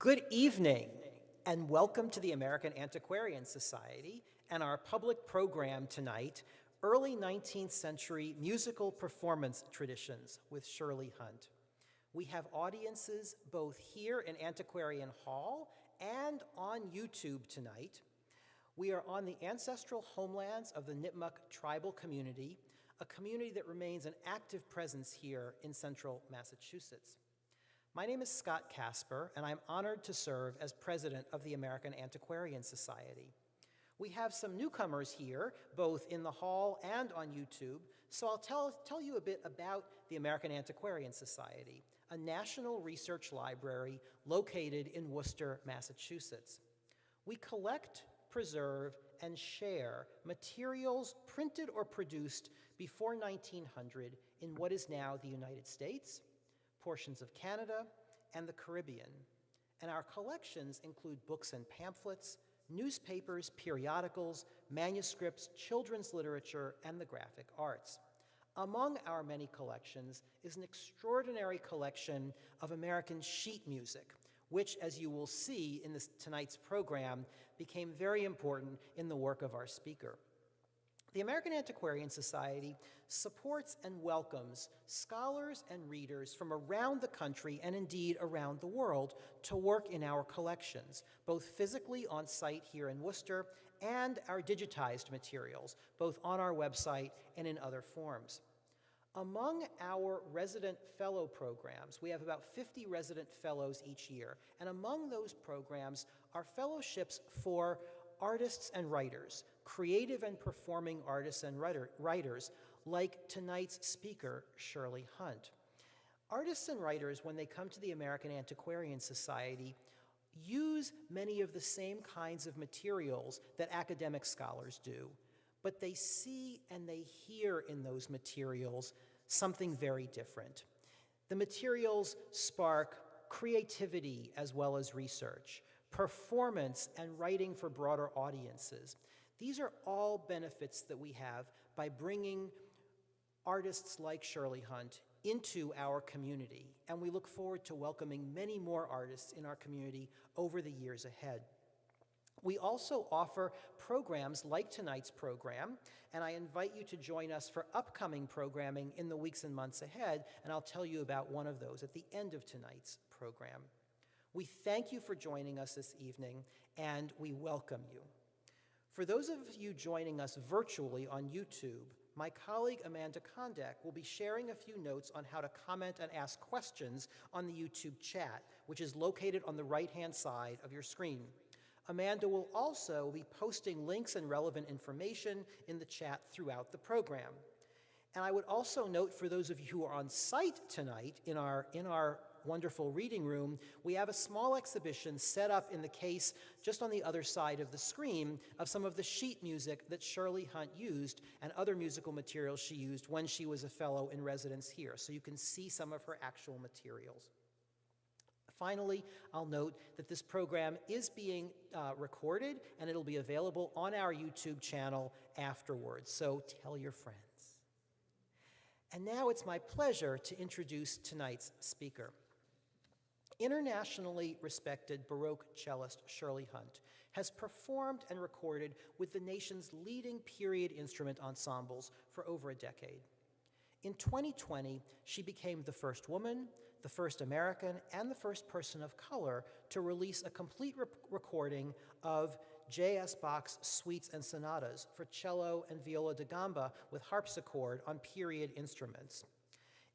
Good evening, and welcome to the American Antiquarian Society and our public program tonight, Early 19th Century Musical Performance Traditions with Shirley Hunt. We have audiences both here in Antiquarian Hall and on YouTube tonight. We are on the ancestral homelands of the Nipmuc tribal community, a community that remains an active presence here in central Massachusetts. My name is Scott Casper, and I'm honored to serve as president of the American Antiquarian Society. We have some newcomers here, both in the hall and on YouTube, so I'll tell you a bit about the American Antiquarian Society, a national research library located in Worcester, Massachusetts. We collect, preserve, and share materials printed or produced before 1900 in what is now the United States, portions of Canada, and the Caribbean. And our collections include books and pamphlets, newspapers, periodicals, manuscripts, children's literature, and the graphic arts. Among our many collections is an extraordinary collection of American sheet music, which, as you will see in tonight's program, became very important in the work of our speaker. The American Antiquarian Society supports and welcomes scholars and readers from around the country and indeed around the world to work in our collections, both physically on site here in Worcester and our digitized materials, both on our website and in other forms. Among our resident fellow programs, we have about 50 resident fellows each year, and among those programs are fellowships for artists and writers, creative and performing artists and writers, like tonight's speaker, Shirley Hunt. Artists and writers, when they come to the American Antiquarian Society, use many of the same kinds of materials that academic scholars do, but they see and they hear in those materials something very different. The materials spark creativity as well as research, performance, and writing for broader audiences. These are all benefits that we have by bringing artists like Shirley Hunt into our community, and we look forward to welcoming many more artists in our community over the years ahead. We also offer programs like tonight's program, and I invite you to join us for upcoming programming in the weeks and months ahead, and I'll tell you about one of those at the end of tonight's program. We thank you for joining us this evening, and we welcome you. For those of you joining us virtually on YouTube, my colleague Amanda Kondek will be sharing a few notes on how to comment and ask questions on the YouTube chat, which is located on the right-hand side of your screen. Amanda will also be posting links and relevant information in the chat throughout the program. And I would also note, for those of you who are on site tonight in our wonderful reading room, we have a small exhibition set up in the case just on the other side of the screen of some of the sheet music that Shirley Hunt used and other musical materials she used when she was a fellow in residence here, so you can see some of her actual materials. Finally, I'll note that this program is being recorded, and it'll be available on our YouTube channel afterwards, so tell your friends. And now it's my pleasure to introduce tonight's speaker. Internationally respected Baroque cellist Shirley Hunt has performed and recorded with the nation's leading period instrument ensembles for over a decade. In 2020, she became the first woman, the first American, and the first person of color to release a complete recording of J.S. Bach's suites and sonatas for cello and viola da gamba with harpsichord on period instruments.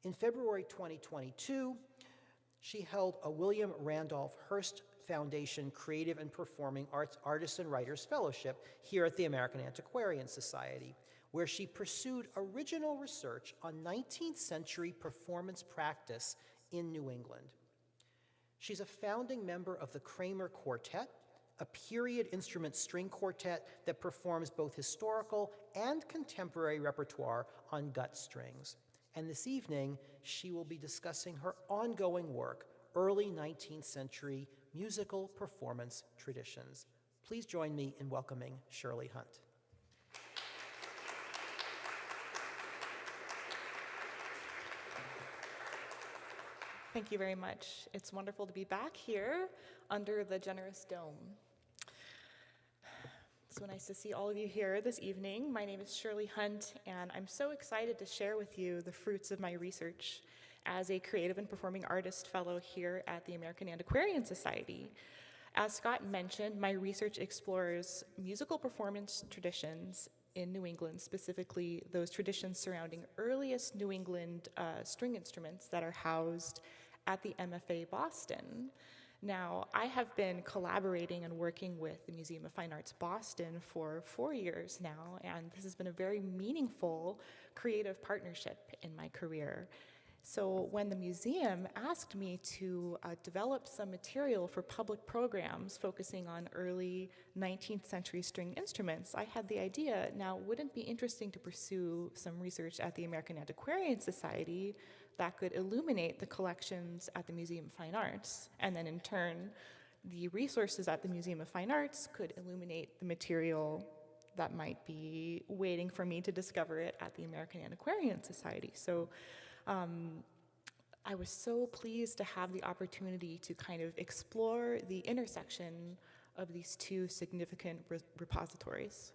In February 2022, she held a William Randolph Hearst Foundation Creative and Performing Arts Artists and Writers Fellowship here at the American Antiquarian Society, where she pursued original research on 19th century performance practice in New England. She's a founding member of the Kramer Quartet, a period instrument string quartet that performs both historical and contemporary repertoire on gut strings. And this evening, she will be discussing her ongoing work, Early 19th Century Musical Performance Traditions. Please join me in welcoming Shirley Hunt. Thank you very much. It's wonderful to be back here under the generous dome. It's so nice to see all of you here this evening. My name is Shirley Hunt, and I'm so excited to share with you the fruits of my research as a creative and performing artist fellow here at the American Antiquarian Society. As Scott mentioned, my research explores musical performance traditions in New England, specifically those traditions surrounding earliest New England string instruments that are housed at the MFA Boston. Now, I have been collaborating and working with the Museum of Fine Arts Boston for 4 years now, and this has been a very meaningful creative partnership in my career. So when the museum asked me to develop some material for public programs focusing on early 19th century string instruments, I had the idea, now wouldn't it be interesting to pursue some research at the American Antiquarian Society that could illuminate the collections at the Museum of Fine Arts, and then in turn, the resources at the Museum of Fine Arts could illuminate the material that might be waiting for me to discover it at the American Antiquarian Society. So I was so pleased to have the opportunity to kind of explore the intersection of these two significant repositories.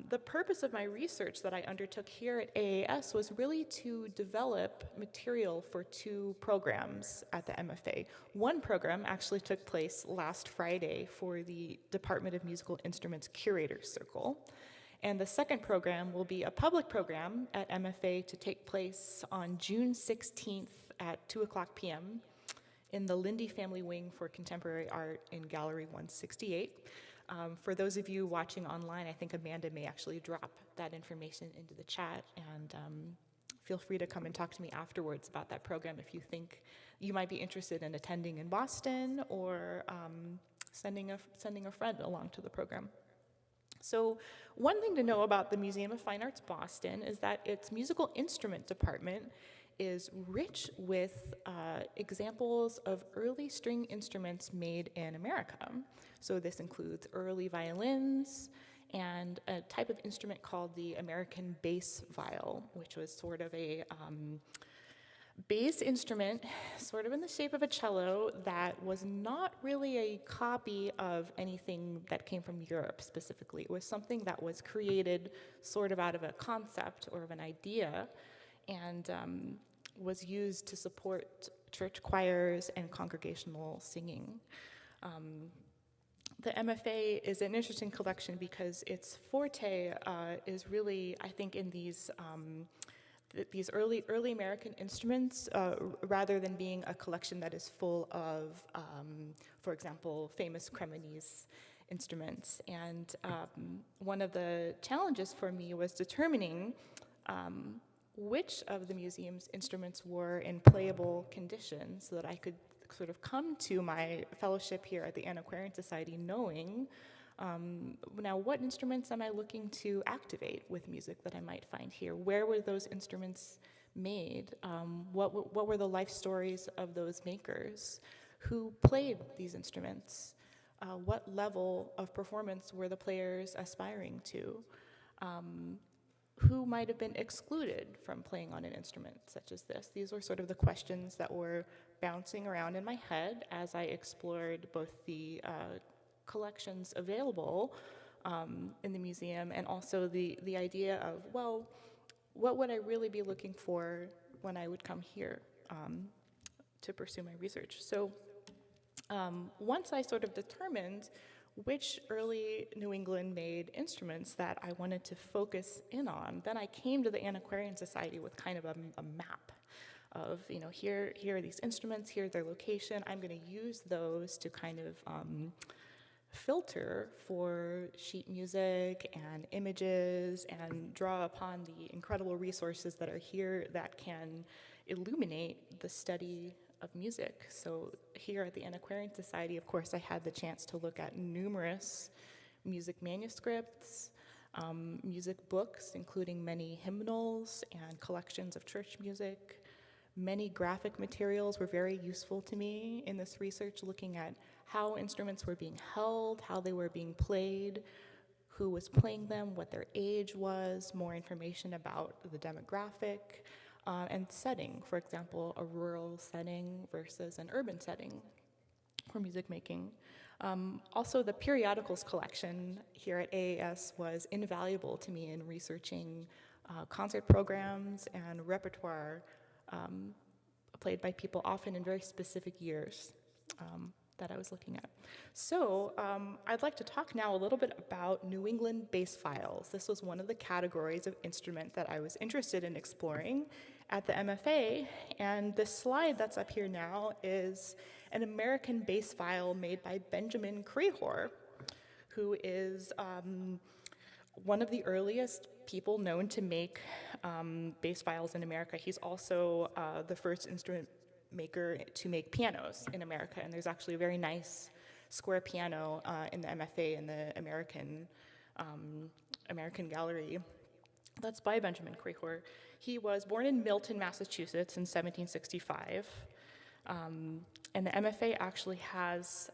The purpose of my research that I undertook here at AAS was really to develop material for 2 programs at the MFA. One program actually took place last Friday for the Department of Musical Instruments Curators Circle. And the second program will be a public program at MFA to take place on June 16th at 2:00 p.m. in the Lucca Family Wing for Contemporary Art in Gallery 168. For those of you watching online, I think Amanda may actually drop that information into the chat, and feel free to come and talk to me afterwards about that program if you think you might be interested in attending in Boston or sending a friend along to the program. So one thing to know about the Museum of Fine Arts Boston is that its musical instrument department is rich with examples of early string instruments made in America. So this includes early violins and a type of instrument called the American bass viol, which was sort of a bass instrument, sort of in the shape of a cello, that was not really a copy of anything that came from Europe specifically. It was something that was created sort of out of a concept or of an idea, and was used to support church choirs and congregational singing. The MFA is an interesting collection because its forte is really, I think, in these early American instruments, rather than being a collection that is full of, for example, famous Cremonese instruments. And one of the challenges for me was determining which of the museum's instruments were in playable condition so that I could sort of come to my fellowship here at the Antiquarian Society knowing now what instruments am I looking to activate with music that I might find here? Where were those instruments made? What were the life stories of those makers? Who played these instruments? What level of performance were the players aspiring to? Who might have been excluded from playing on an instrument such as this? These were sort of the questions that were bouncing around in my head as I explored both the collections available in the museum and also the idea of, well, what would I really be looking for when I would come here to pursue my research? So once I sort of determined which early New England made instruments that I wanted to focus in on, then I came to the Antiquarian Society with kind of a map of, here are these instruments, here's their location. I'm going to use those to kind of filter for sheet music and images and draw upon the incredible resources that are here that can illuminate the study of music. So here at the Antiquarian Society, of course, I had the chance to look at numerous music manuscripts, music books, including many hymnals and collections of church music. Many graphic materials were very useful to me in this research, looking at how instruments were being held, how they were being played, who was playing them, what their age was, more information about the demographic. and setting. For example, a rural setting versus an urban setting for music making. Also, the periodicals collection here at AAS was invaluable to me in researching concert programs and repertoire played by people often in very specific years that I was looking at. So I'd like to talk now a little bit about New England bass viols. This was one of the categories of instrument that I was interested in exploring at the MFA, and this slide that's up here now is an American bass viol made by Benjamin Quikour, who is one of the earliest people known to make bass viols in America. He's also the first instrument maker to make pianos in America, and there's actually a very nice square piano in the MFA in the American Gallery. That's by Benjamin Quikour. He was born in Milton, Massachusetts in 1765. And the MFA actually has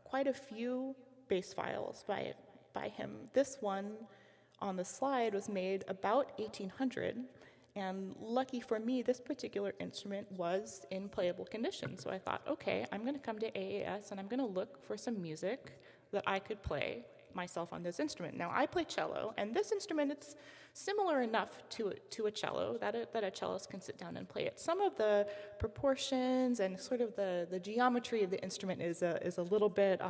quite a few bass viols by him. This one on the slide was made about 1800, and lucky for me, this particular instrument was in playable condition. So I thought, okay, I'm going to come to AAS and I'm going to look for some music that I could play myself on this instrument. Now, I play cello, and this instrument, it's similar enough to a cello that a cellist can sit down and play it. Some of the proportions and sort of the geometry of the instrument is a little bit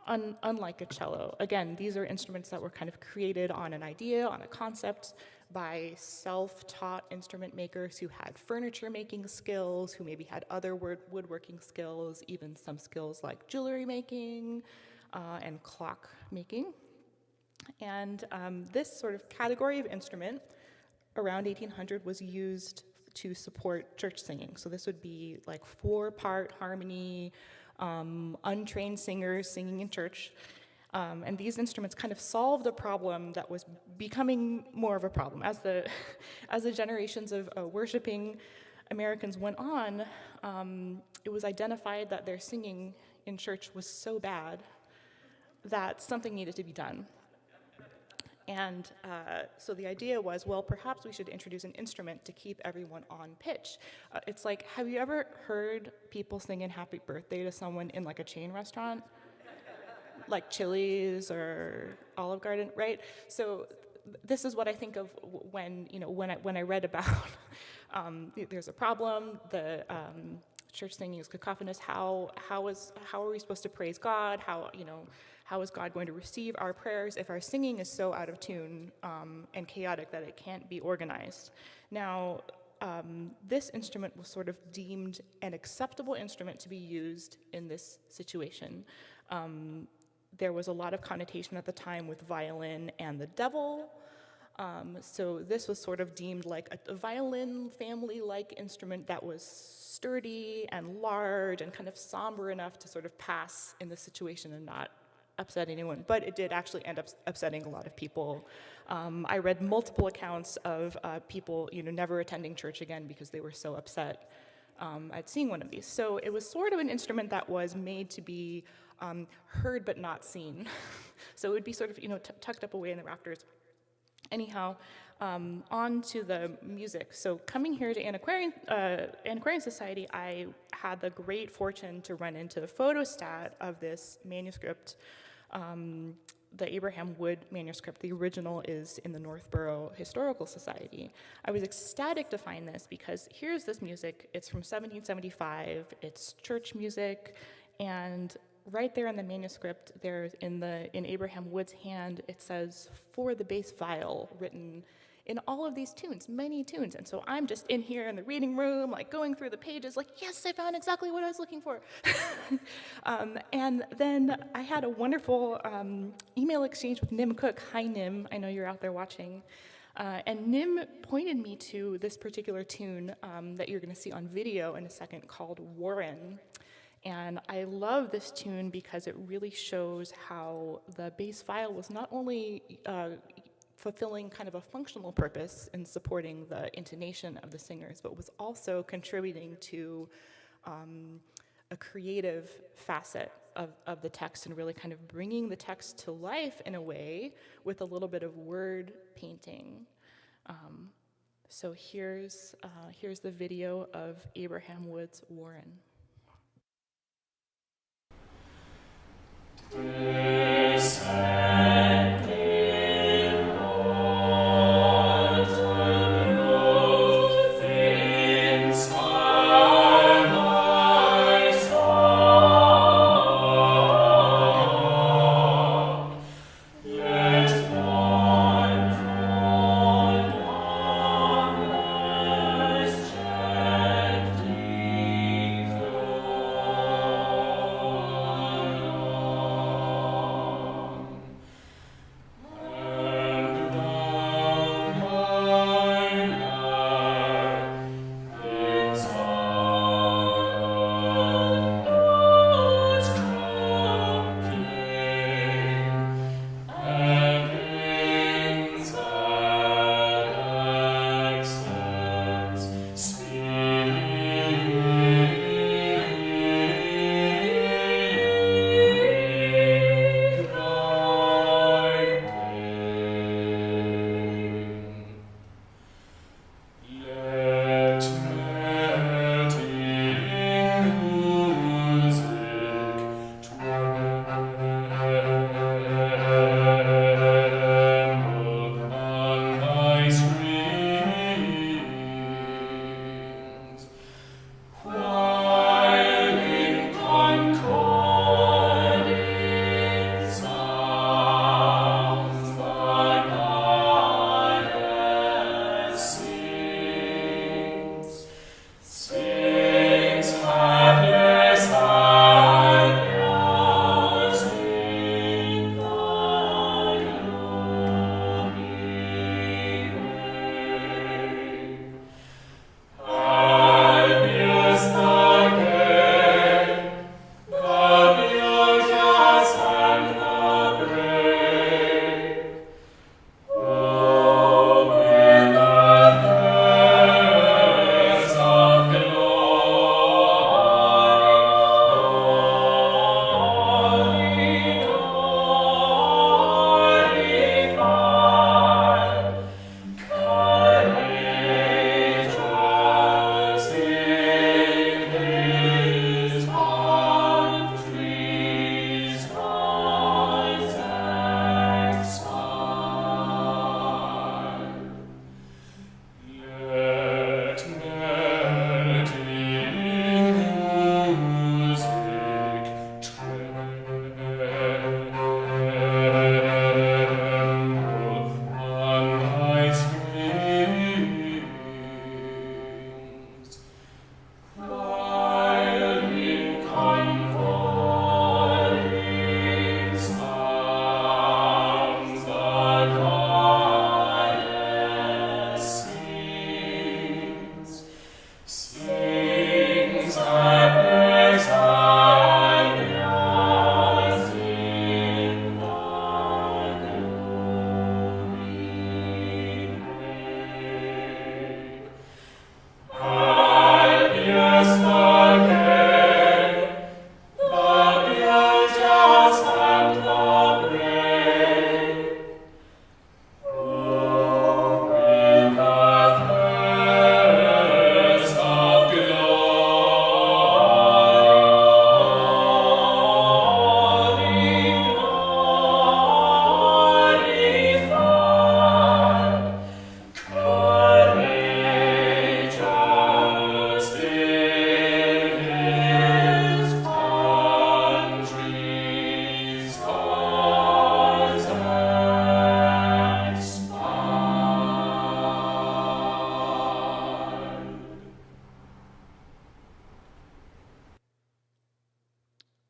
unlike a cello. Again, these are instruments that were kind of created on an idea, on a concept, by self-taught instrument makers who had furniture making skills, who maybe had other woodworking skills, even some skills like jewelry making, and clock making. And this sort of category of instrument around 1800 was used to support church singing. So this would be like 4-part harmony, untrained singers singing in church. And these instruments kind of solved a problem that was becoming more of a problem. As the generations of worshiping Americans went on, it was identified that their singing in church was so bad that something needed to be done. And so the idea was, well, perhaps we should introduce an instrument to keep everyone on pitch. It's like, have you ever heard people singing Happy Birthday to someone in like a chain restaurant? Like Chili's or Olive Garden, right? So this is what I think of when I read about there's a problem, the church singing is cacophonous. How are we supposed to praise God? How is God going to receive our prayers if our singing is so out of tune and chaotic that it can't be organized? Now, this instrument was sort of deemed an acceptable instrument to be used in this situation. There was a lot of connotation at the time with violin and the devil. So this was sort of deemed like a violin family-like instrument that was sturdy and large and kind of somber enough to sort of pass in the situation and not upset anyone. But it did actually end up upsetting a lot of people. I read multiple accounts of people never attending church again because they were so upset at seeing one of these. So it was sort of an instrument that was made to be heard but not seen. So it would be sort of tucked up away in the rafters. Anyhow, on to the music. So coming here to Antiquarian Society, I had the great fortune to run into the photostat of this manuscript, the Abraham Wood manuscript. The original is in the Northborough Historical Society. I was ecstatic to find this because here's this music. It's from 1775. It's church music, and right there in the manuscript, there's in Abraham Wood's hand, it says "for the bass viol," written in all of these tunes, many tunes. And so I'm just in here in the reading room, like going through the pages, like, yes, I found exactly what I was looking for. And then I had a wonderful email exchange with Nim Cook. Hi, Nim. I know you're out there watching. And Nim pointed me to this particular tune that you're going to see on video in a second called Warren. And I love this tune because it really shows how the bass viol was not only fulfilling kind of a functional purpose in supporting the intonation of the singers, but was also contributing to a creative facet of the text and really kind of bringing the text to life in a way with a little bit of word painting. So here's the video of Abraham Wood's Warren.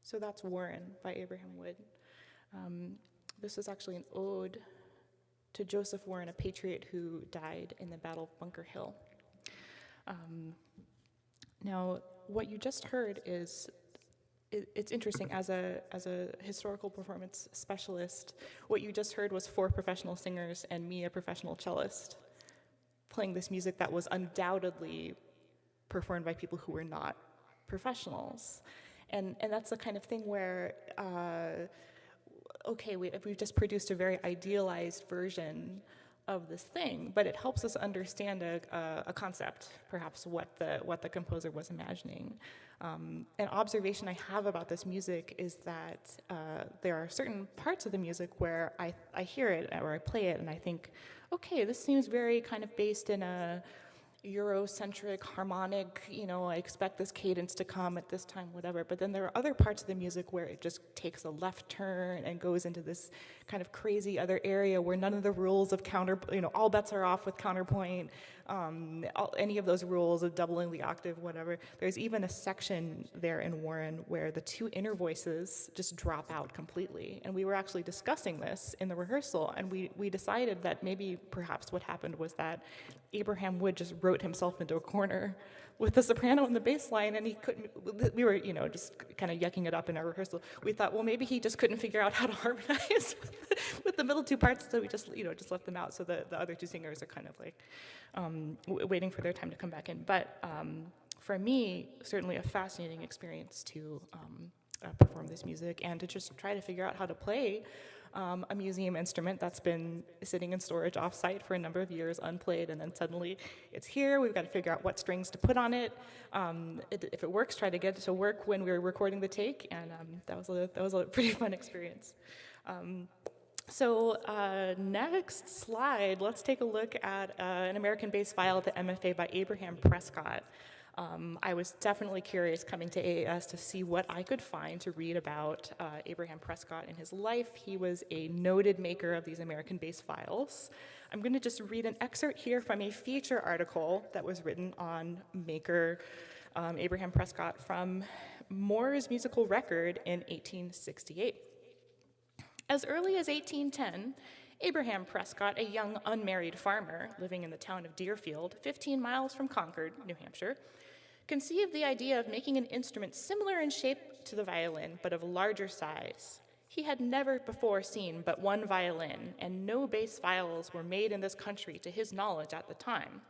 So that's Warren by Abraham Wood. This is actually an ode to Joseph Warren, a patriot who died in the Battle of Bunker Hill. Now, what you just heard is, it's interesting, as a historical performance specialist, what you just heard was 4 professional singers and me, a professional cellist, playing this music that was undoubtedly performed by people who were not professionals. And that's the kind of thing where, okay, we've just produced a very idealized version of this thing, but it helps us understand a concept, perhaps what the composer was imagining. An observation I have about this music is that there are certain parts of the music where I hear it or I play it and I think, okay, this seems very kind of based in a Eurocentric, harmonic, I expect this cadence to come at this time, whatever. But then there are other parts of the music where it just takes a left turn and goes into this kind of crazy other area where none of the rules of all bets are off with counterpoint, any of those rules of doubling the octave, whatever. There's even a section there in Warren where the two inner voices just drop out completely. And we were actually discussing this in the rehearsal, and we decided that maybe perhaps what happened was that Abraham Wood just wrote himself into a corner with the soprano and the bass line, and he couldn't, we were, just kind of yucking it up in our rehearsal. We thought, well, maybe he just couldn't figure out how to harmonize with the middle two parts, so we just left them out, so the other two singers are kind of like waiting for their time to come back in. But for me, certainly a fascinating experience to perform this music and to just try to figure out how to play a museum instrument that's been sitting in storage off-site for a number of years, unplayed, and then suddenly it's here. We've got to figure out what strings to put on it. If it works, try to get it to work when we were recording the take, and that was a pretty fun experience. So next slide, let's take a look at an American bass viol at the MFA by Abraham Prescott. I was definitely curious coming to AAS to see what I could find to read about Abraham Prescott and his life. He was a noted maker of these American bass viols. I'm going to just read an excerpt here from a feature article that was written on maker Abraham Prescott from Moore's Musical Record in 1868. As early as 1810, Abraham Prescott, a young unmarried farmer living in the town of Deerfield, 15 miles from Concord, New Hampshire, conceived the idea of making an instrument similar in shape to the violin, but of larger size. He had never before seen but one violin, and no bass viols were made in this country to his knowledge at the time,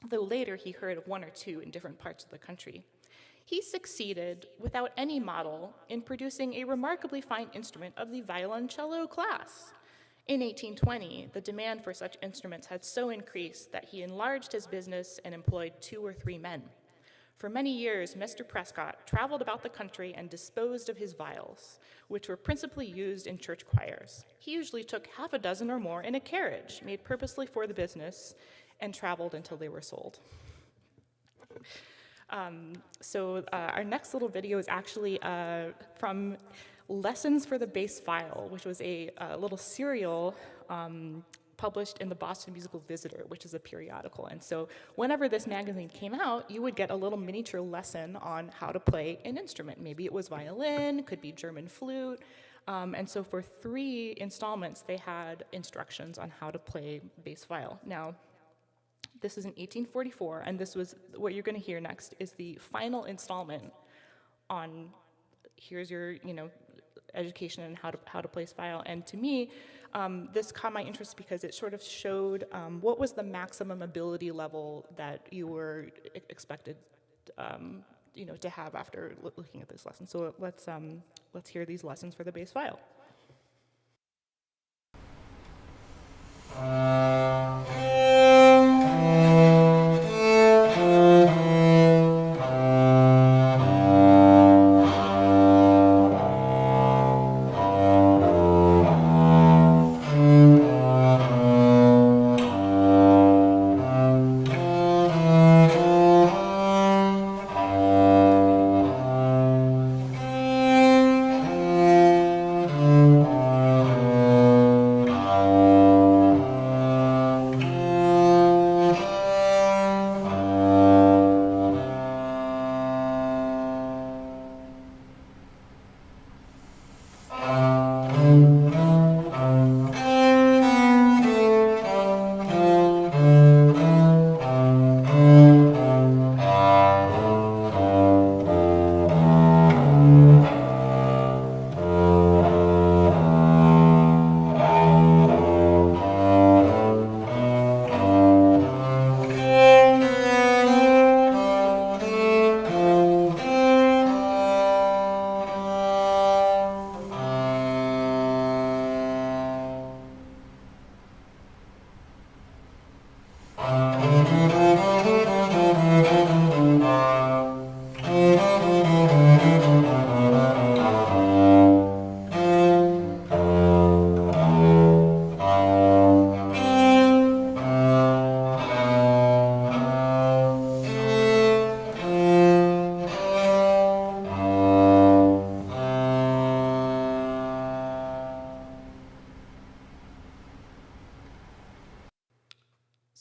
though later he heard of one or two in different parts of the country. He succeeded, without any model, in producing a remarkably fine instrument of the violoncello class. In 1820, the demand for such instruments had so increased that he enlarged his business and employed 2 or 3 men. For many years, Mr. Prescott traveled about the country and disposed of his viols, which were principally used in church choirs. He usually took half a dozen or more in a carriage made purposely for the business and traveled until they were sold. Our next little video is actually from Lessons for the Bass Viol, which was a little serial published in the Boston Musical Visitor, which is a periodical. And so whenever this magazine came out, you would get a little miniature lesson on how to play an instrument. Maybe it was violin, could be German flute. And so for 3 installments, they had instructions on how to play bass viol. Now, this is in 1844, and this was what you're going to hear next is the final installment on here's your education and how to play viol. And to me, this caught my interest because it sort of showed what was the maximum ability level that you were expected to have after looking at this lesson. So let's hear these lessons for the bass viol.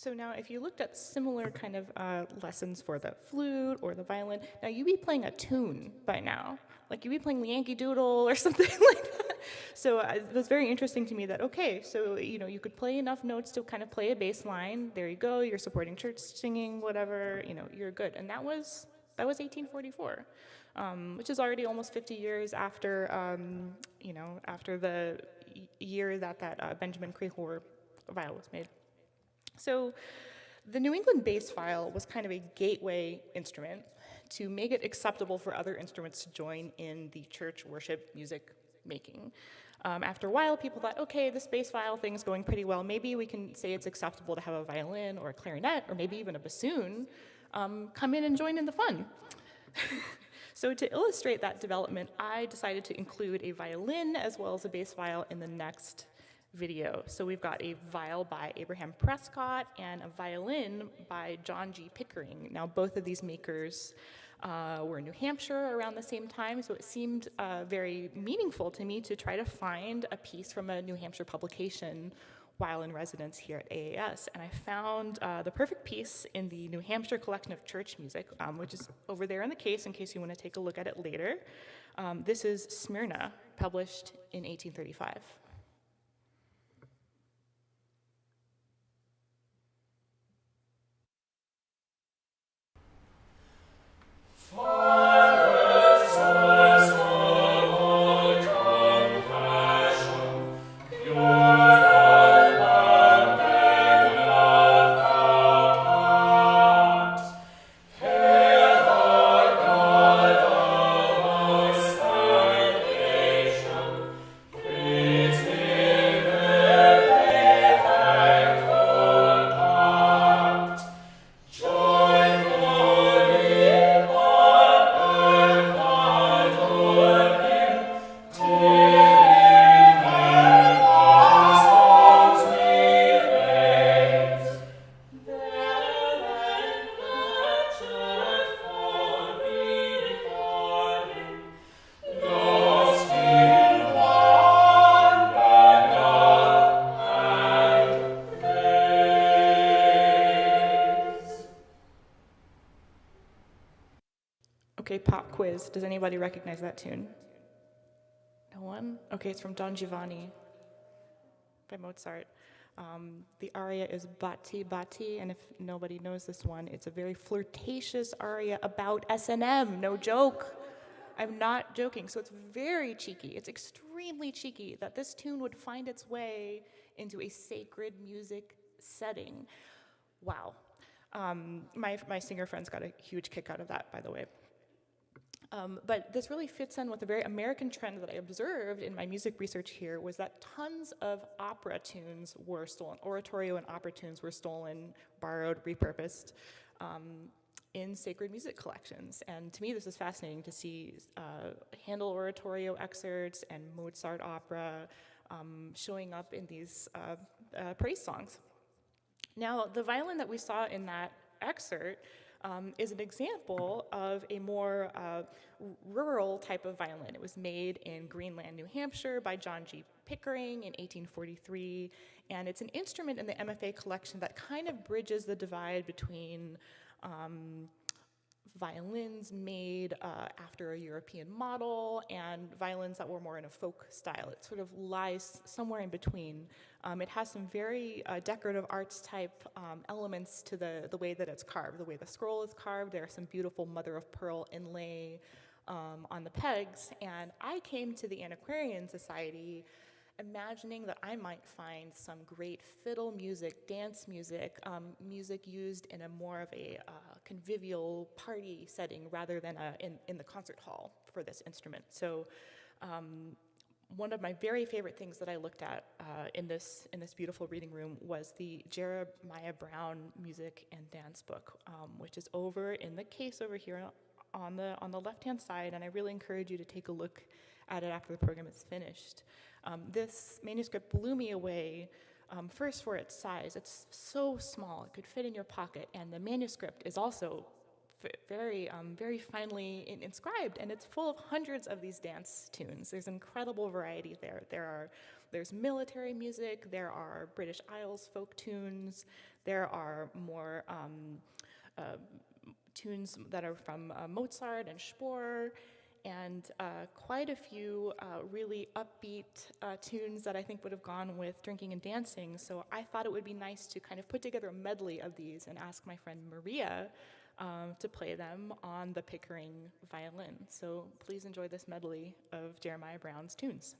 So now if you looked at similar kind of lessons for the flute or the violin, now you'd be playing a tune by now. Like you'd be playing the Yankee Doodle or something like that. So it was very interesting to me that, okay, so you could play enough notes to kind of play a bass line. There you go, you're supporting church singing, whatever, you're good. And that was 1844, which is already almost 50 years after, after the year that Benjamin Quikour viol was made. So the New England bass viol was kind of a gateway instrument to make it acceptable for other instruments to join in the church worship music making. After a while, people thought, okay, this bass viol thing's going pretty well. Maybe we can say it's acceptable to have a violin or a clarinet or maybe even a bassoon come in and join in the fun. So to illustrate that development, I decided to include a violin as well as a bass viol in the next video. So we've got a viol by Abraham Prescott and a violin by John G. Pickering. Now both of these makers were in New Hampshire around the same time, so it seemed very meaningful to me to try to find a piece from a New Hampshire publication while in residence here at AAS. And I found the perfect piece in the New Hampshire Collection of Church Music, which is over there in the case in case you want to take a look at it later. This is Smyrna, published in 1835. Okay, pop quiz. Does anybody recognize that tune? No one? Okay, it's from Don Giovanni by Mozart. The aria is Batti Batti, and if nobody knows this one, it's a very flirtatious aria about S&M, no joke. I'm not joking. So it's very cheeky. It's extremely cheeky that this tune would find its way into a sacred music setting. Wow. My singer friends got a huge kick out of that, by the way. But this really fits in with a very American trend that I observed in my music research here, was that tons of opera tunes were stolen. Oratorio and opera tunes were stolen, borrowed, repurposed in sacred music collections. And to me, this is fascinating to see Handel oratorio excerpts and Mozart opera showing up in these praise songs. Now, the violin that we saw in that excerpt is an example of a more rural type of violin. It was made in Greenland, New Hampshire by John G. Pickering in 1843, and it's an instrument in the MFA collection that kind of bridges the divide between violins made after a European model and violins that were more in a folk style. It sort of lies somewhere in between. It has some very decorative arts type elements to the way that it's carved. The way the scroll is carved, there are some beautiful mother of pearl inlay on the pegs. And I came to the Antiquarian Society imagining that I might find some great fiddle music, dance music, music used in a more of a convivial party setting rather than in the concert hall for this instrument. So one of my very favorite things that I looked at in this beautiful reading room was the Jeremiah Brown music and dance book, which is over in the case over here on the left-hand side, and I really encourage you to take a look at it after the program is finished. This manuscript blew me away, first for its size. It's so small, it could fit in your pocket, and the manuscript is also very finely inscribed, and it's full of hundreds of these dance tunes. There's incredible variety there. There's military music, there are British Isles folk tunes, there are more tunes that are from Mozart and Spohr, and quite a few really upbeat tunes that I think would have gone with drinking and dancing. So I thought it would be nice to kind of put together a medley of these and ask my friend Maria to play them on the Pickering violin. So please enjoy this medley of Jeremiah Brown's tunes.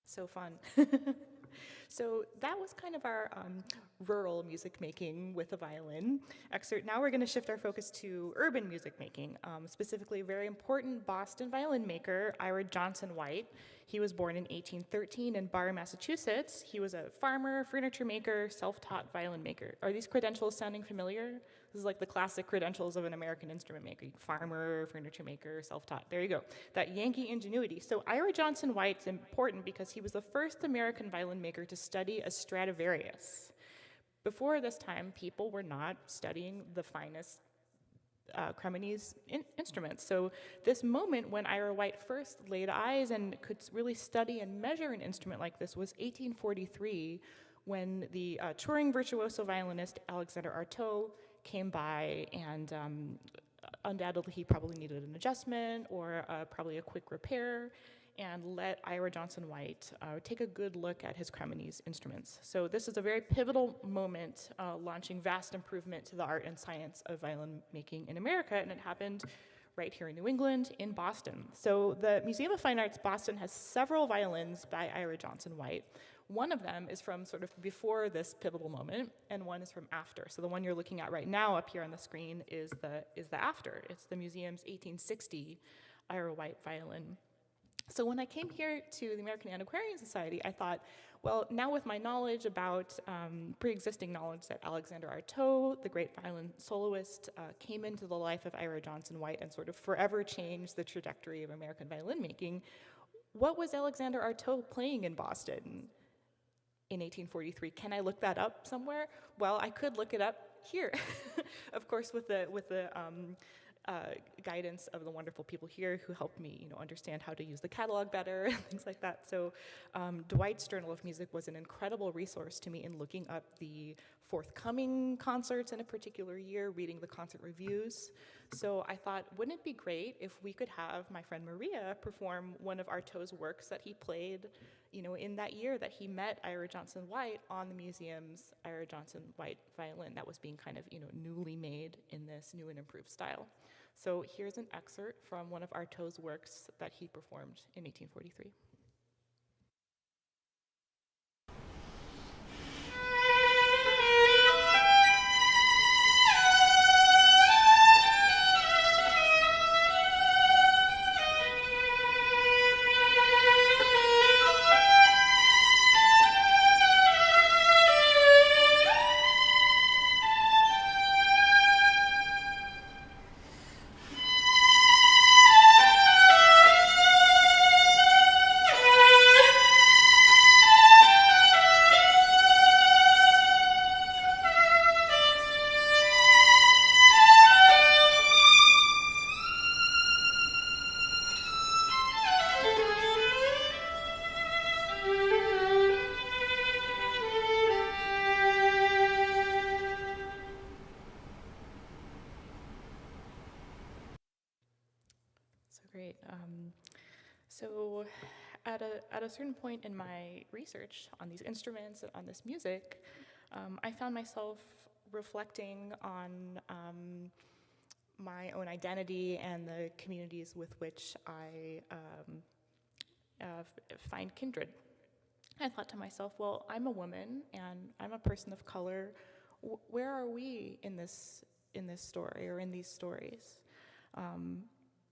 So fun. So that was kind of our rural music making with a violin excerpt. Now we're going to shift our focus to urban music making, specifically a very important Boston violin maker, Ira Johnson White. He was born in 1813 in Barre, Massachusetts. He was a farmer, furniture maker, self-taught violin maker. Are these credentials sounding familiar? This is like the classic credentials of an American instrument maker. Farmer, furniture maker, self-taught. There you go. That Yankee ingenuity. So Ira Johnson White's important because he was the first American violin maker to study a Stradivarius. Before this time, people were not studying the finest Cremonese instruments. So this moment when Ira White first laid eyes and could really study and measure an instrument like this was 1843, when the touring virtuoso violinist Alexander Artaud came by, and undoubtedly he probably needed an adjustment or probably a quick repair, and let Ira Johnson White take a good look at his Cremonese instruments. So this is a very pivotal moment, launching vast improvement to the art and science of violin making in America, and it happened right here in New England, in Boston. So the Museum of Fine Arts Boston has several violins by Ira Johnson White. One of them is from sort of before this pivotal moment, and one is from after. So the one you're looking at right now up here on the screen is the after. It's the museum's 1860 Ira White violin. So when I came here to the American Antiquarian Society, I thought, well, now with my knowledge about, pre-existing knowledge that Alexander Artaud, the great violin soloist, came into the life of Ira Johnson White and sort of forever changed the trajectory of American violin making, what was Alexander Artaud playing in Boston in 1843? Can I look that up somewhere? Well, I could look it up here, of course, with the guidance of the wonderful people here who helped me, understand how to use the catalog better and things like that. So Dwight's Journal of Music was an incredible resource to me in looking up the forthcoming concerts in a particular year, reading the concert reviews. So I thought, wouldn't it be great if we could have my friend Maria perform one of Artaud's works that he played, in that year that he met Ira Johnson White on the museum's Ira Johnson White violin that was being kind of, newly made in this new and improved style. So here's an excerpt from one of Artaud's works that he performed in 1843. Great. So at a certain point in my research on these instruments and on this music, I found myself reflecting on my own identity and the communities with which I find kindred. I thought to myself, well, I'm a woman and I'm a person of color. Where are we in this story or in these stories?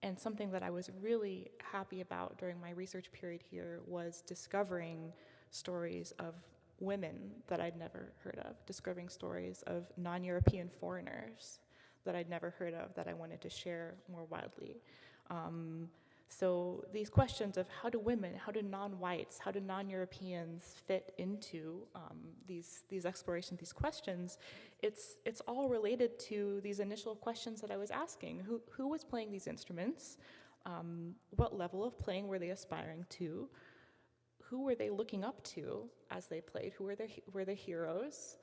And something that I was really happy about during my research period here was discovering stories of women that I'd never heard of, discovering stories of non-European foreigners that I'd never heard of that I wanted to share more widely. So these questions of how do women, how do non-whites, how do non-Europeans fit into these explorations, these questions, it's all related to these initial questions that I was asking. Who was playing these instruments? What level of playing were they aspiring to? Who were they looking up to as they played? Who were their heroes?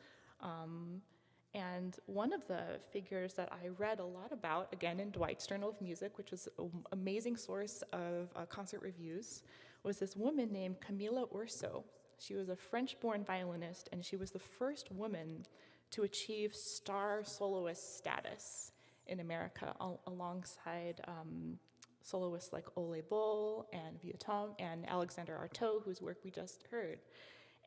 And one of the figures that I read a lot about, again in Dwight's Journal of Music, which was an amazing source of concert reviews, was this woman named Camila Orso. She was a French-born violinist, and she was the first woman to achieve star soloist status in America, alongside soloists like Ole Bull and Vieuxtemps and Alexander Artaud, whose work we just heard.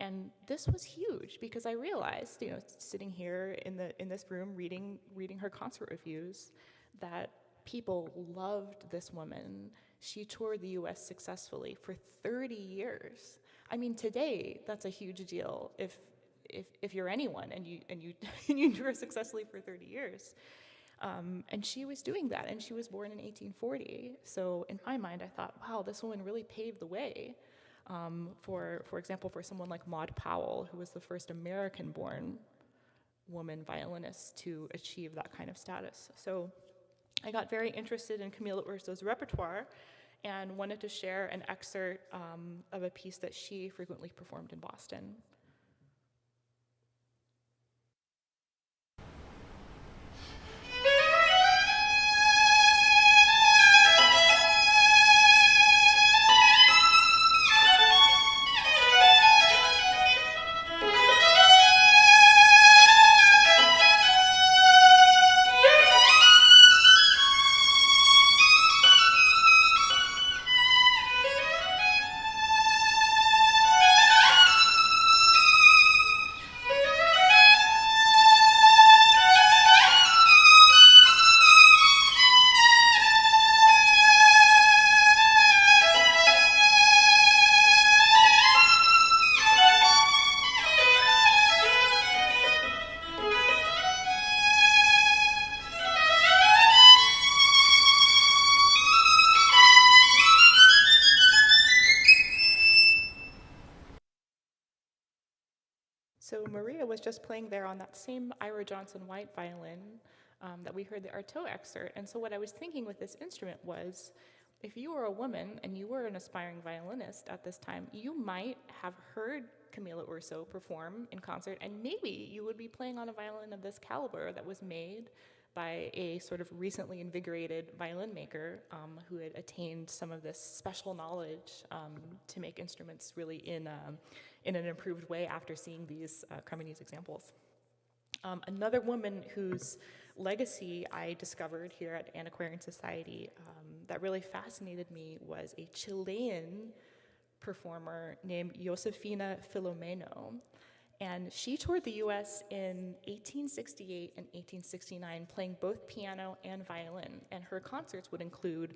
And this was huge because I realized, sitting here in this room reading her concert reviews, that people loved this woman. She toured the U.S. successfully for 30 years. I mean, today that's a huge deal if you're anyone and you tour successfully for 30 years. And she was doing that, and she was born in 1840. So in my mind, I thought, wow, this woman really paved the way. For example, for someone like Maude Powell, who was the first American-born woman violinist to achieve that kind of status. So I got very interested in Camila Orso's repertoire and wanted to share an excerpt of a piece that she frequently performed in Boston. So Maria was just playing there on that same Ira Johnson White violin that we heard the Artaud excerpt. And so what I was thinking with this instrument was, if you were a woman and you were an aspiring violinist at this time, you might have heard Camila Orso perform in concert, and maybe you would be playing on a violin of this caliber that was made by a sort of recently invigorated violin maker who had attained some of this special knowledge to make instruments really in an improved way after seeing these Cremonese examples. Another woman whose legacy I discovered here at Antiquarian Society that really fascinated me was a Chilean performer named Josefina Filomeno. And she toured the US in 1868 and 1869, playing both piano and violin. And her concerts would include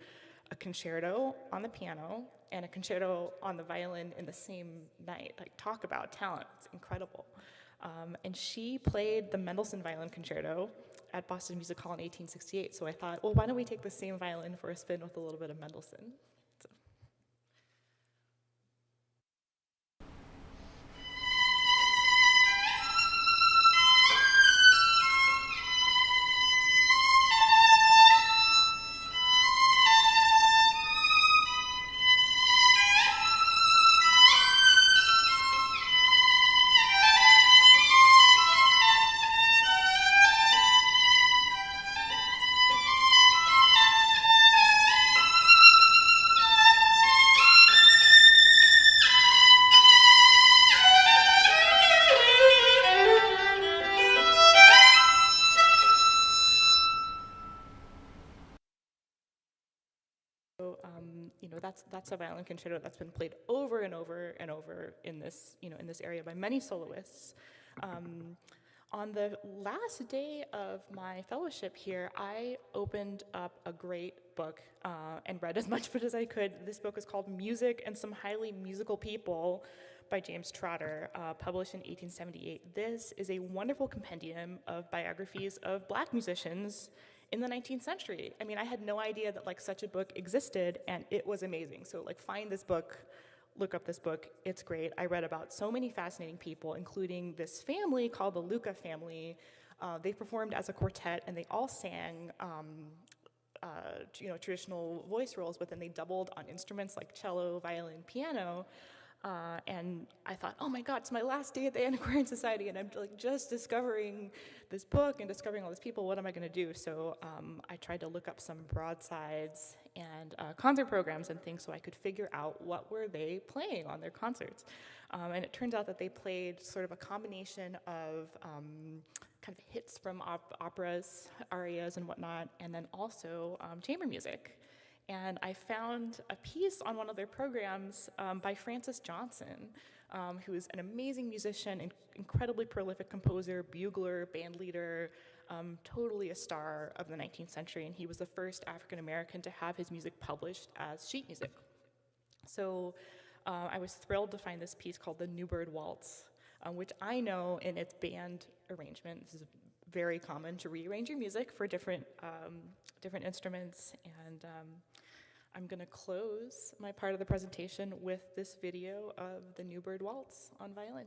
a concerto on the piano and a concerto on the violin in the same night. Like, talk about talent, it's incredible. And she played the Mendelson Violin Concerto at Boston Music Hall in 1868. So I thought, well, why don't we take the same violin for a spin with a little bit of Mendelson? That's a violin concerto that's been played over and over and over in this, in this area by many soloists. On the last day of my fellowship here, I opened up a great book and read as much of it as I could. This book is called Music and Some Highly Musical People by James Trotter, published in 1878. This is a wonderful compendium of biographies of Black musicians in the 19th century. I mean, I had no idea that such a book existed, and it was amazing. So find this book, look up this book, it's great. I read about so many fascinating people, including this family called the Lucca Family. They performed as a quartet, and they all sang traditional voice roles, but then they doubled on instruments like cello, violin, piano. And I thought, oh my God, it's my last day at the Antiquarian Society, and I'm just discovering this book and discovering all these people. What am I going to do? So I tried to look up some broadsides and concert programs and things so I could figure out what were they playing on their concerts. And it turns out that they played sort of a combination of kind of hits from operas, arias, and whatnot, and then also chamber music. And I found a piece on one of their programs by Francis Johnson, who is an amazing musician, incredibly prolific composer, bugler, band leader, totally a star of the 19th century, and he was the first African American to have his music published as sheet music. So I was thrilled to find this piece called the New Bird Waltz, which I know in its band arrangement, this is very common to rearrange your music for different instruments, and I'm going to close my part of the presentation with this video of the New Bird Waltz on violin.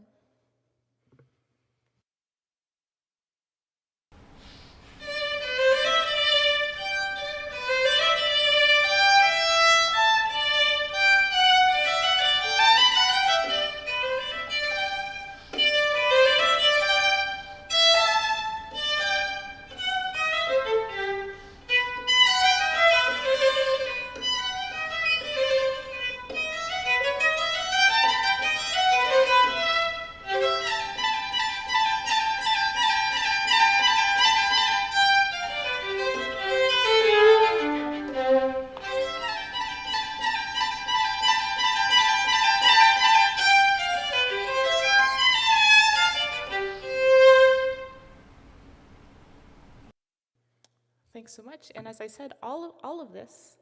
Thanks so much. And as I said, all of this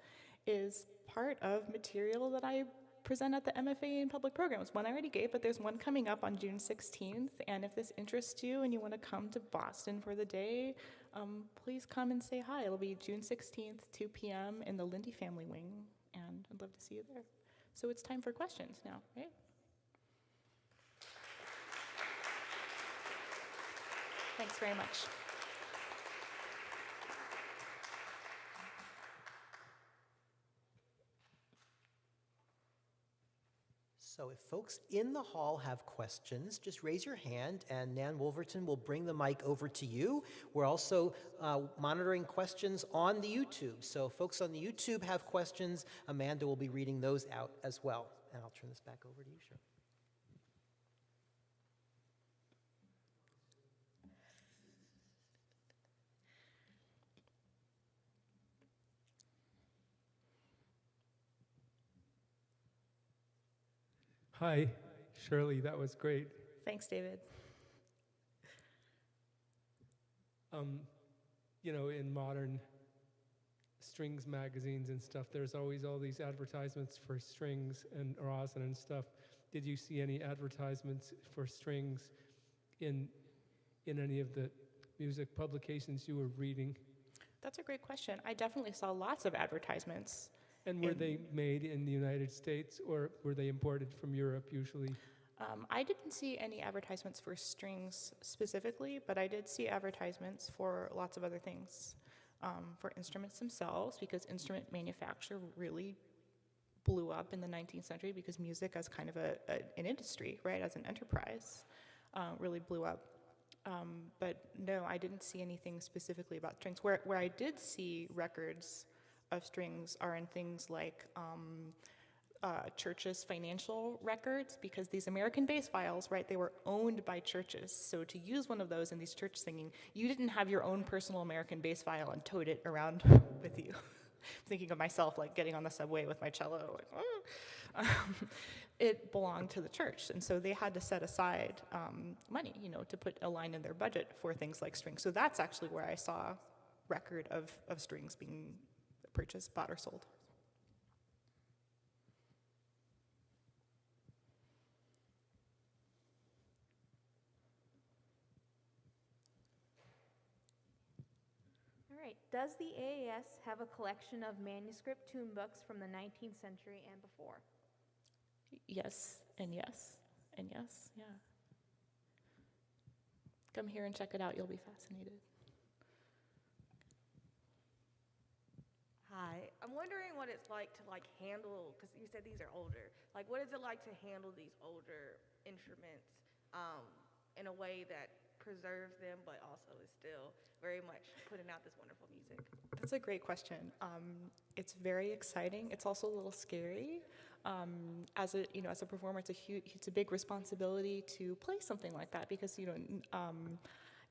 is part of material that I present at the MFA in public programs. One I already gave, but there's one coming up on June 16th. And if this interests you and you want to come to Boston for the day, please come and say hi. It'll be June 16th, 2 p.m. in the Lindy Family Wing, and I'd love to see you there. So it's time for questions now, right? Thanks very much. So if folks in the hall have questions, just raise your hand and Nan Wolverton will bring the mic over to you. We're also monitoring questions on the YouTube. So if folks on the YouTube have questions, Amanda will be reading those out as well. And I'll turn this back over to you, Shirley. Hi, Shirley, that was great. Thanks, David. You know, in modern strings magazines and stuff, there's always all these advertisements for strings and rosin and stuff. Did you see any advertisements for strings in any of the music publications you were reading? That's a great question. I definitely saw lots of advertisements. And were they made in the United States, or were they imported from Europe usually? I didn't see any advertisements for strings specifically, but I did see advertisements for lots of other things. For instruments themselves, because instrument manufacture really blew up in the 19th century because music as kind of an industry, right, as an enterprise, really blew up. But no, I didn't see anything specifically about strings. Where I did see records of strings are in things like churches' financial records, because these American bass viols, right, they were owned by churches. So to use one of those in these church singing, you didn't have your own personal American bass viol and tote it around with you. Thinking of myself like getting on the subway with my cello, like, oh. It belonged to the church, and so they had to set aside money, you know, to put a line in their budget for things like strings. So that's actually where I saw record of strings being purchased, bought, or sold. All right. Does the AAS have a collection of manuscript tune books from the 19th century and before? Yes, and yes, and yes, yeah. Come here and check it out. You'll be fascinated. Hi, I'm wondering what it's like to handle, because you said these are older. Like, what is it like to handle these older instruments in a way that preserves them, but also is still very much putting out this wonderful music? That's a great question. It's very exciting. It's also a little scary. As a performer, it's a big responsibility to play something like that, because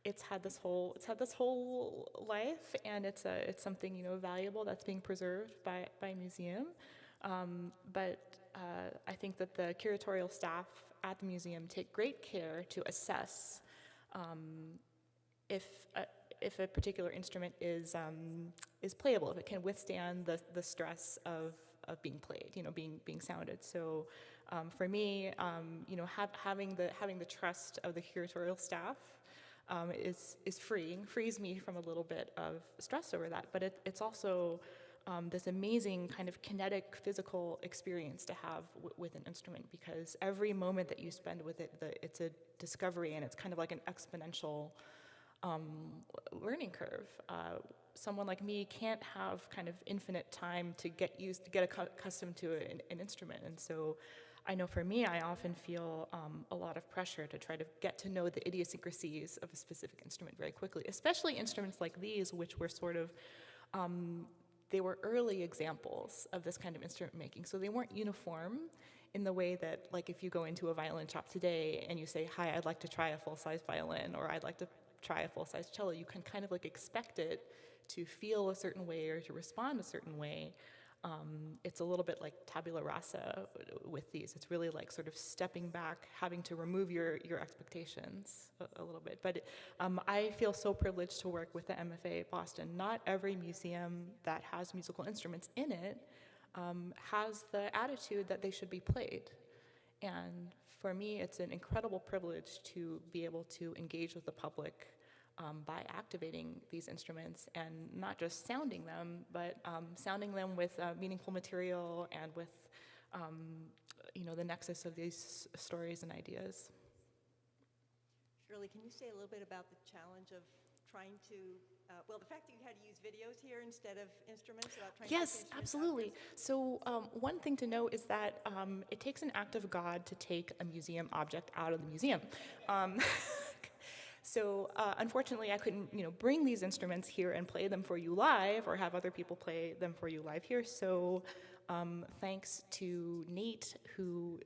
it's had this whole life, and it's something valuable that's being preserved by a museum. But I think that the curatorial staff at the museum take great care to assess if a particular instrument is playable, if it can withstand the stress of being played, being sounded. So for me, having the trust of the curatorial staff is frees me from a little bit of stress over that. But it's also this amazing kind of kinetic physical experience to have with an instrument, because every moment that you spend with it, it's a discovery, and it's kind of like an exponential learning curve. Someone like me can't have kind of infinite time to get accustomed to an instrument. And so I know for me, I often feel a lot of pressure to try to get to know the idiosyncrasies of a specific instrument very quickly, especially instruments like these, which were sort of, they were early examples of this kind of instrument making. So they weren't uniform in the way that, like, if you go into a violin shop today and you say, hi, I'd like to try a full-size violin, or I'd like to try a full-size cello, you can kind of like expect it to feel a certain way or to respond a certain way. It's a little bit like tabula rasa with these. It's really like sort of stepping back, having to remove your expectations a little bit. But I feel so privileged to work with the MFA Boston. Not every museum that has musical instruments in it has the attitude that they should be played. And for me, it's an incredible privilege to be able to engage with the public by activating these instruments, and not just sounding them, but sounding them with meaningful material and with the nexus of these stories and ideas. Shirley, can you say a little bit about the challenge of trying to, well, the fact that you had to use videos here instead of instruments, about trying to Yes, get the instruments absolutely. out? So one thing to note is that it takes an act of God to take a museum object out of the museum. So unfortunately, I couldn't, bring these instruments here and play them for you live, or have other people play them for you live here. So thanks to Nate, who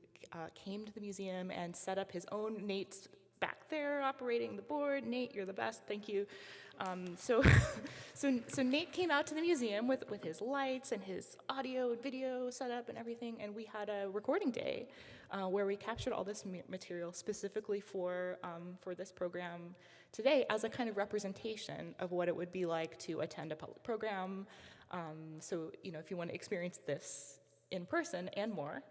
came to the museum and set up his own. Nate's back there operating the board. Nate, you're the best. Thank you. So Nate came out to the museum with his lights and his audio and video setup and everything, and we had a recording day where we captured all this material specifically for this program today as a kind of representation of what it would be like to attend a public program. So if you want to experience this in person and more,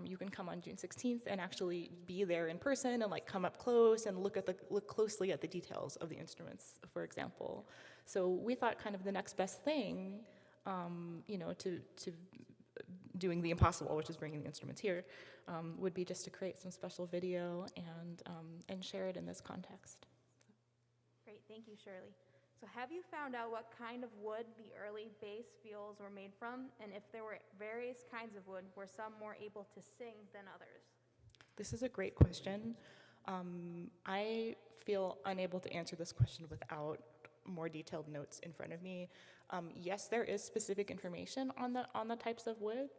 you can come on June 16th and actually be there in person and come up close and look closely at the details of the instruments, for example. So we thought kind of the next best thing, to doing the impossible, which is bringing the instruments here, would be just to create some special video and share it in this context. Great, thank you, Shirley. So have you found out what kind of wood the early bass viols were made from? And if there were various kinds of wood, were some more able to sing than others? This is a great question. I feel unable to answer this question without more detailed notes in front of me. Yes, there is specific information on the types of wood.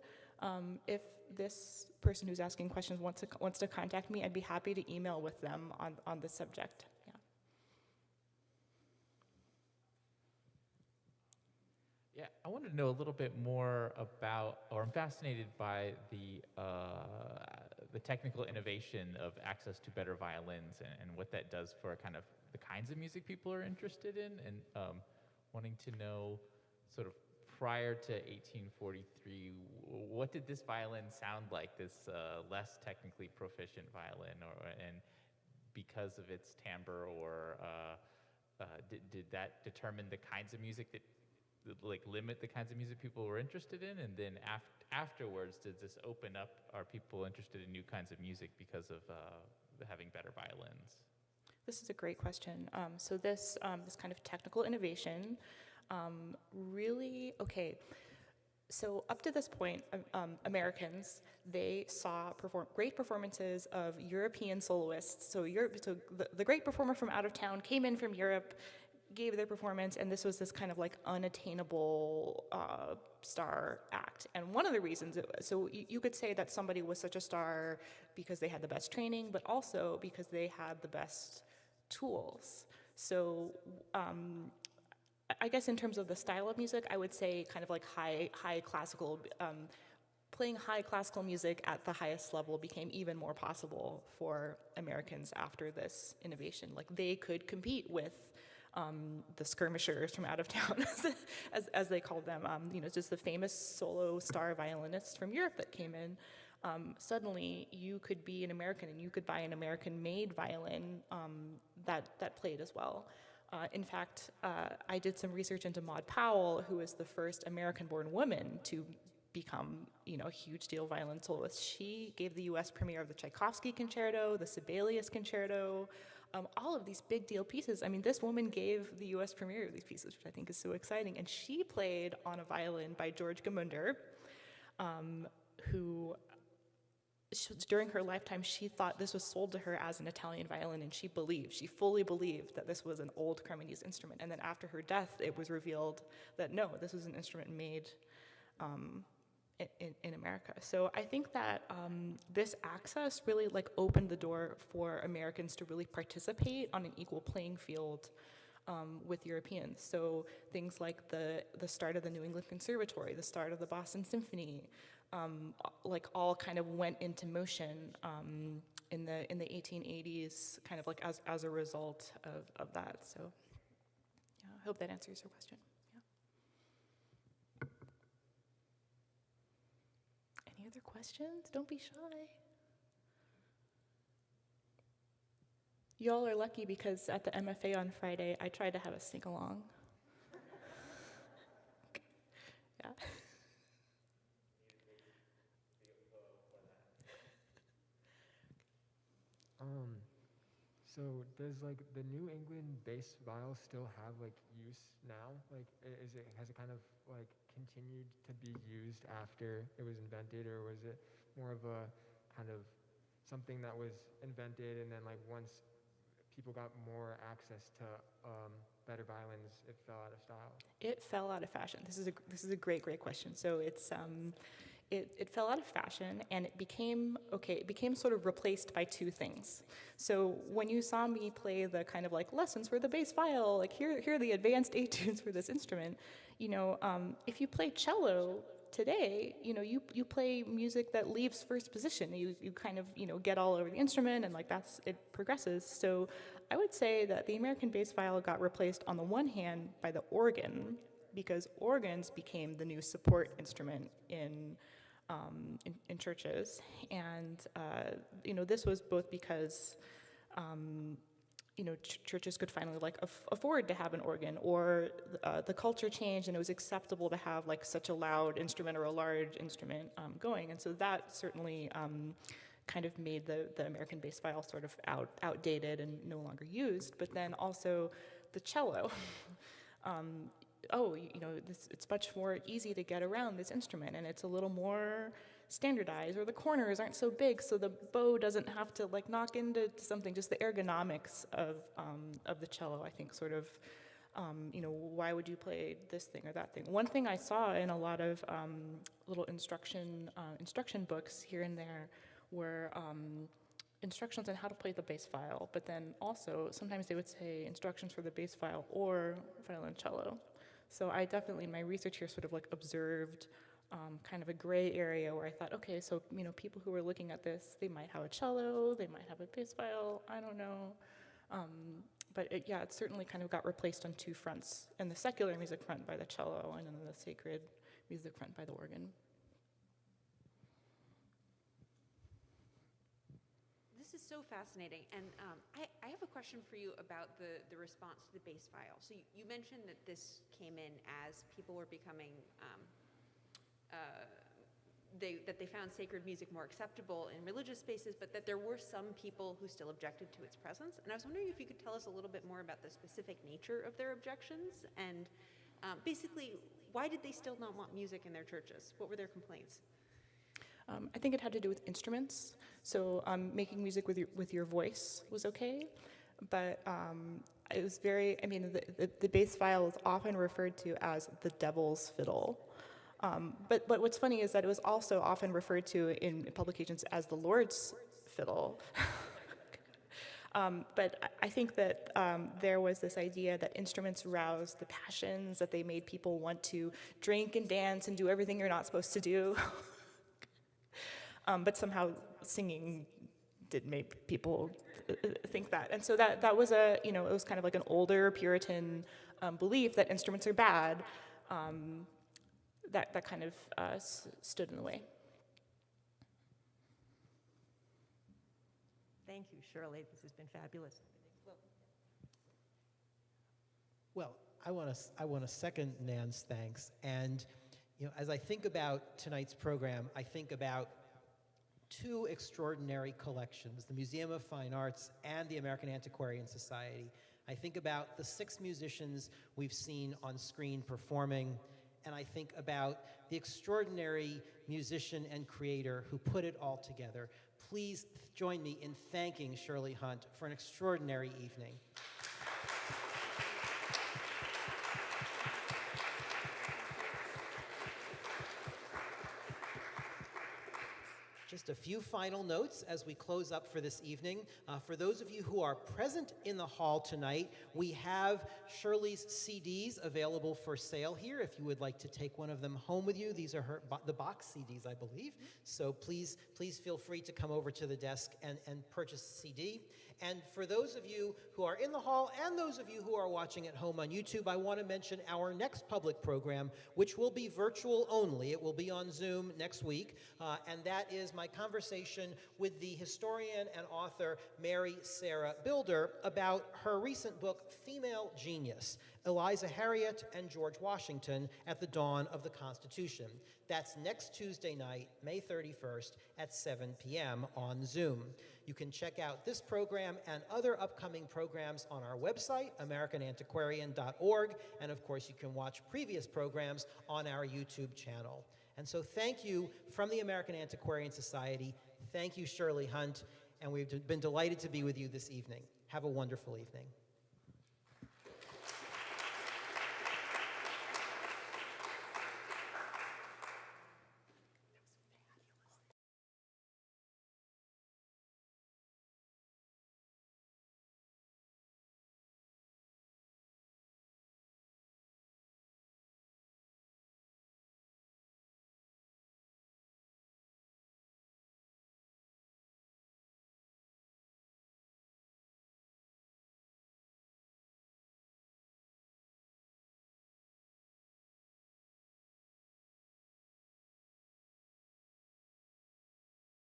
If this person who's asking questions wants to contact me, I'd be happy to email with them on this subject. Yeah. Yeah, I wanted to know a little bit more about, or I'm fascinated by the technical innovation of access to better violins and what that does for kind of the kinds of music people are interested in, and wanting to know sort of prior to 1843, what did this violin sound like, this less technically proficient violin, and because of its timbre, or did that determine the kinds of music that limit the kinds of music people were interested in? And then afterwards, does this open up, are people interested in new kinds of music because of having better violins? This is a great question. So this kind of technical innovation, really, okay. So up to this point, Americans, they saw great performances of European soloists. So the great performer from out of town came in from Europe, gave their performance, and this was this kind of unattainable star act. And one of the reasons, so you could say that somebody was such a star because they had the best training, but also because they had the best tools. So I guess in terms of the style of music, I would say kind of high classical, playing high classical music at the highest level became even more possible for Americans after this innovation. They could compete with the skirmishers from out of town, as they called them, just the famous solo star violinists from Europe that came in. Suddenly, you could be an American and you could buy an American-made violin that played as well. In fact, I did some research into Maude Powell, who is the first American-born woman to become, a huge deal violin soloist. She gave the U.S. premiere of the Tchaikovsky Concerto, the Sibelius Concerto, all of these big deal pieces. I mean, this woman gave the U.S. premiere of these pieces, which I think is so exciting. And she played on a violin by George Gamunder, who, during her lifetime, she thought this was sold to her as an Italian violin, and she fully believed that this was an old Cremonese instrument. And then after her death, it was revealed that no, this was an instrument made in America. So I think that this access really opened the door for Americans to really participate on an equal playing field with Europeans. So things like the start of the New England Conservatory, the start of the Boston Symphony, all kind of went into motion in the 1880s, kind of as a result of that. So yeah, I hope that answers your question. Yeah. Any other questions? Don't be shy. Y'all are lucky because at the MFA on Friday, I tried to have a sing-along. Yeah. So does like the New England bass viol still have like use now? Like has it kind of like continued to be used after it was invented, or was it more of a kind of something that was invented and then like once people got more access to better violins, it fell out of style? It fell out of fashion. This is a great question. So it fell out of fashion, and it became sort of replaced by two things. So when you saw me play the kind of like lessons for the bass viol, like here are the advanced etudes for this instrument, if you play cello today, you play music that leaves first position. You kind of, get all over the instrument, and like it progresses. So I would say that the American bass viol got replaced on the one hand by the organ, because organs became the new support instrument in churches, and this was both because churches could finally like afford to have an organ, or the culture changed and it was acceptable to have like such a loud instrument or a large instrument going, and so that certainly kind of made the American bass viol sort of outdated and no longer used. But then also the cello. It's much more easy to get around this instrument, and it's a little more standardized, or the corners aren't so big, so the bow doesn't have to like knock into something. Just the ergonomics of the cello, I think, sort of, why would you play this thing or that thing? One thing I saw in a lot of little instruction books here and there were instructions on how to play the bass viol, but then also sometimes they would say instructions for the bass viol or violoncello. So I definitely, in my research here, sort of like observed kind of a gray area where I thought, okay, so people who were looking at this, they might have a cello, they might have a bass viol, I don't know. But it certainly kind of got replaced on two fronts, and the secular music front by the cello, and then the sacred music front by the organ. This is so fascinating, and I have a question for you about the response to the bass viol. So you mentioned that this came in as people were becoming, that they found sacred music more acceptable in religious spaces, but that there were some people who still objected to its presence. And I was wondering if you could tell us a little bit more about the specific nature of their objections, and basically, why did they still not want music in their churches? What were their complaints? I think it had to do with instruments. So making music with your voice was okay, but it was very, the bass viol is often referred to as the devil's fiddle. But what's funny is that it was also often referred to in publications as the Lord's fiddle. But I think that there was this idea that instruments roused the passions, that they made people want to drink and dance and do everything you're not supposed to do. But somehow singing did make people think that. And so that was it was kind of like an older Puritan belief that instruments are bad, that kind of stood in the way. Thank you, Shirley. This has been fabulous. Well, I want to second Nan's thanks. And as I think about tonight's program, I think about two extraordinary collections, the Museum of Fine Arts and the American Antiquarian Society. I think about the 6 musicians we've seen on screen performing, and I think about the extraordinary musician and creator who put it all together. Please join me in thanking Shirley Hunt for an extraordinary evening. Just a few final notes as we close up for this evening. For those of you who are present in the hall tonight, we have Shirley's CDs available for sale here if you would like to take one of them home with you. These are the box CDs, I believe. So please feel free to come over to the desk and purchase a CD. And for those of you who are in the hall and those of you who are watching at home on YouTube, I want to mention our next public program, which will be virtual only. It will be on Zoom next week, and that is my conversation with the historian and author Mary Sarah Bilder about her recent book, Female Genius, Eliza Harriet and George Washington at the Dawn of the Constitution. That's next Tuesday night, May 31st at 7 p.m. on Zoom. You can check out this program and other upcoming programs on our website, AmericanAntiquarian.org, and of course you can watch previous programs on our YouTube channel. And so thank you from the American Antiquarian Society. Thank you, Shirley Hunt, and we've been delighted to be with you this evening. Have a wonderful evening.